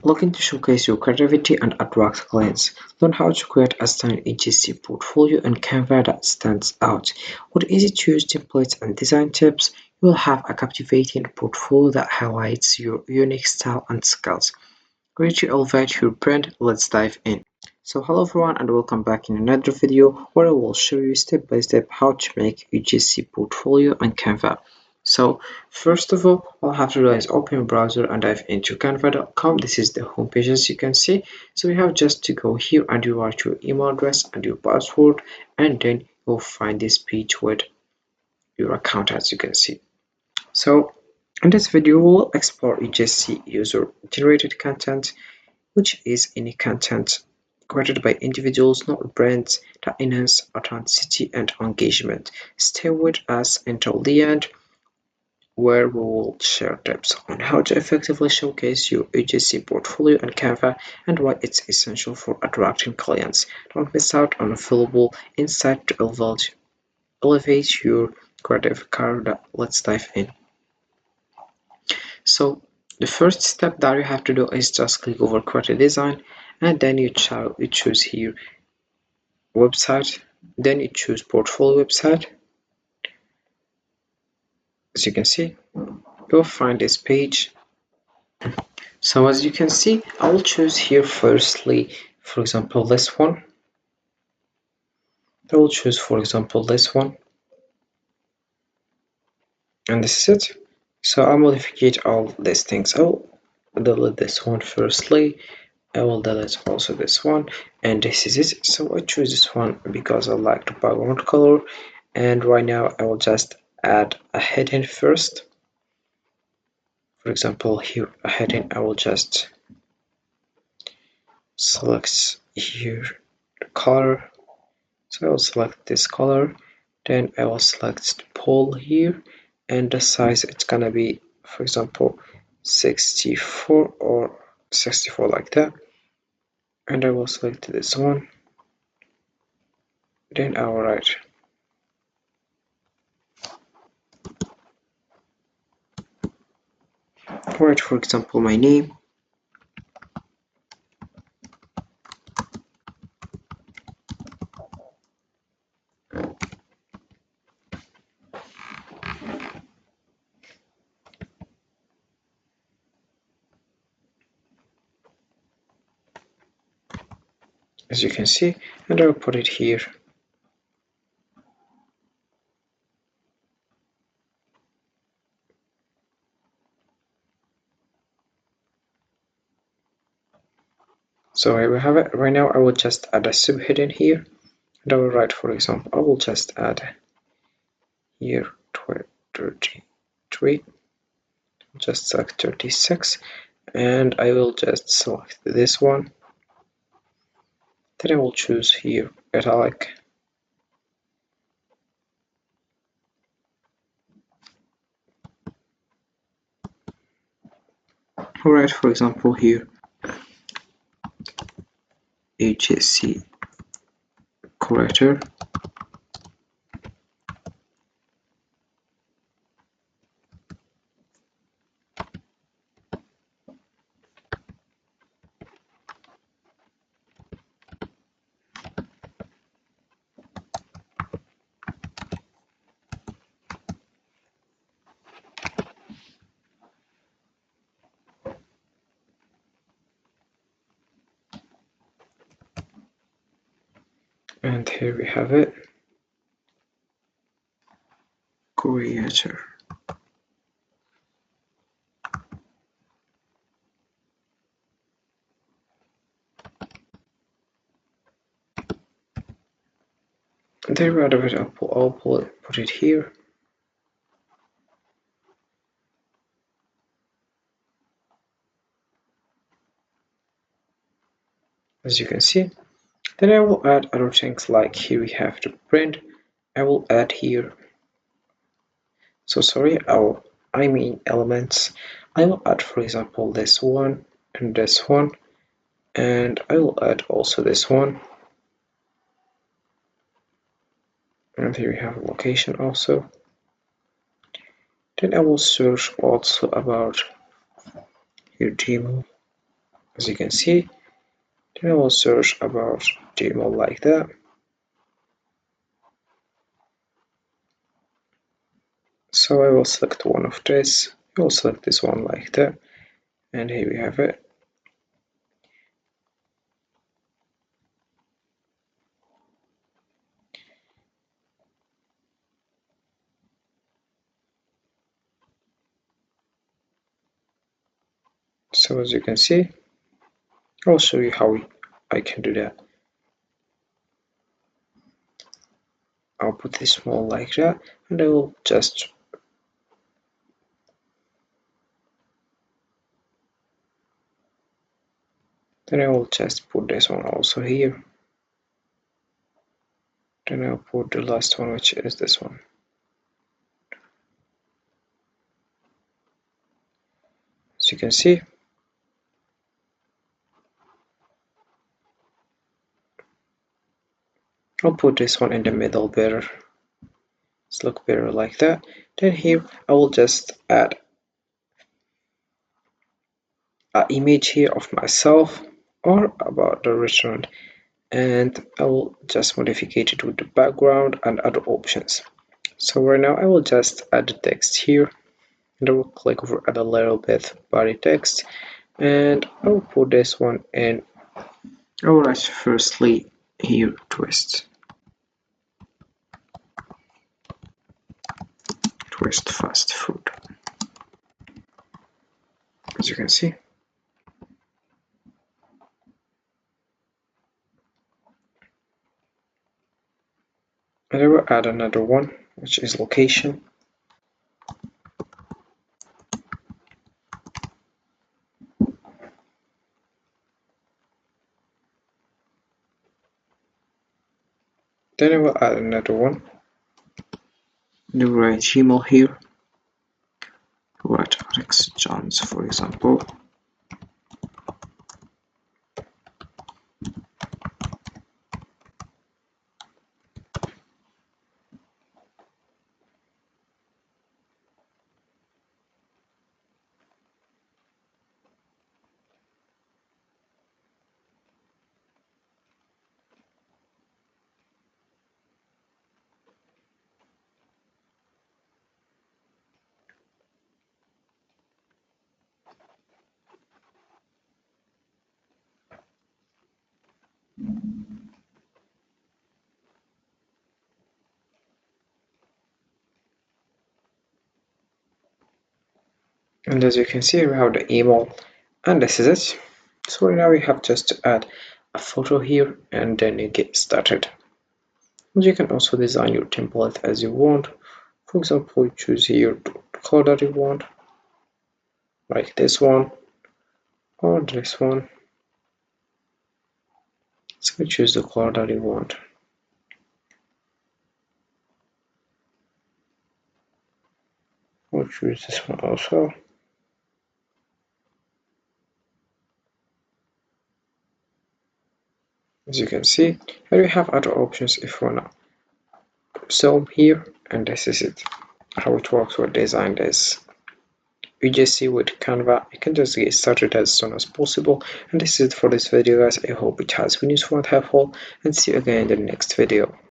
Looking to showcase your creativity and attract clients. Learn how to create a stunning UGC portfolio and Canva that stands out. With easy-to-use templates and design tips, you will have a captivating portfolio that highlights your unique style and skills. Ready to elevate your brand? Let's dive in. So hello everyone and welcome back in another video where I will show you step by step how to make UGC portfolio on Canva. So first of all have to do is open your browser and dive into canva.com. This is the homepage as you can see. So you have just to go here and you write your email address and your password, and then you'll find this page with your account as you can see. So in this video we'll explore UGC user generated content, which is any content created by individuals, not brands, that enhance authenticity and engagement. Stay with us until the end, where we will share tips on how to effectively showcase your UGC portfolio on Canva and why it's essential for attracting clients. Don't miss out on valuable insight to elevate your creative career. Let's dive in. So the first step that you have to do is just click over create a design, and then you choose here website, then you choose portfolio website. As you can see, you'll find this page. So as you can see, I will choose here firstly, for example, this one. I will choose, for example, this one, and this is it. So I'll modify all these things. I will delete this one firstly. I will delete also this one, and this is it. So I choose this one because I like the background color, and right now I will just add a heading first. For example, here a heading, I will just select here the color. So I will select this color, then I will select the poll here, and the size it's gonna be, for example, 64 or 64 like that, and I will select this one, then I will write for example my name, as you can see, and I will put it here. So I will have it. Right now I will just add a subheading here, and I will write, for example, I will just add here 33, just select 36, and I will just select this one. Then I will choose here italic. Alright, for example here UGC creator, and here we have it, creator. And then right of it, I'll put it here. As you can see, then I will add other things like here we have the print. I will add here. So sorry, I mean elements. I will add, for example, this one and this one, and I will add also this one. And here we have a location also. Then I will search also about your demo as you can see. Then I will search about the email like that. So I will select one of this. I will select this one like that, and here we have it. So as you can see, I'll show you how I can do that. I'll put this small like that, and I will just put this one also here. Then I'll put the last one, which is this one. As you can see, I'll put this one in the middle better. It's look better like that. Then here I will just add an image here of myself or about the restaurant, and I will just modify it with the background and other options. So right now I will just add the text here, and I will click over add a little bit body text, and I will put this one in. I will write firstly here twist fast food, as you can see. And I will add another one, which is location. Then I will add another one. I will write Gmail here. Write Alex Jones, for example. And as you can see, we have the email, and this is it. So now we have just to add a photo here, and then you get started. And you can also design your template as you want. For example, you choose here the color that you want, like this one or this one. So choose the color that you want. I'll choose this one also. As you can see, here we have other options if you wanna zoom here, and this is it, how it works with design this UGC with Canva. You can just get started as soon as possible. And this is it for this video, guys. I hope it has been useful and helpful, and see you again in the next video.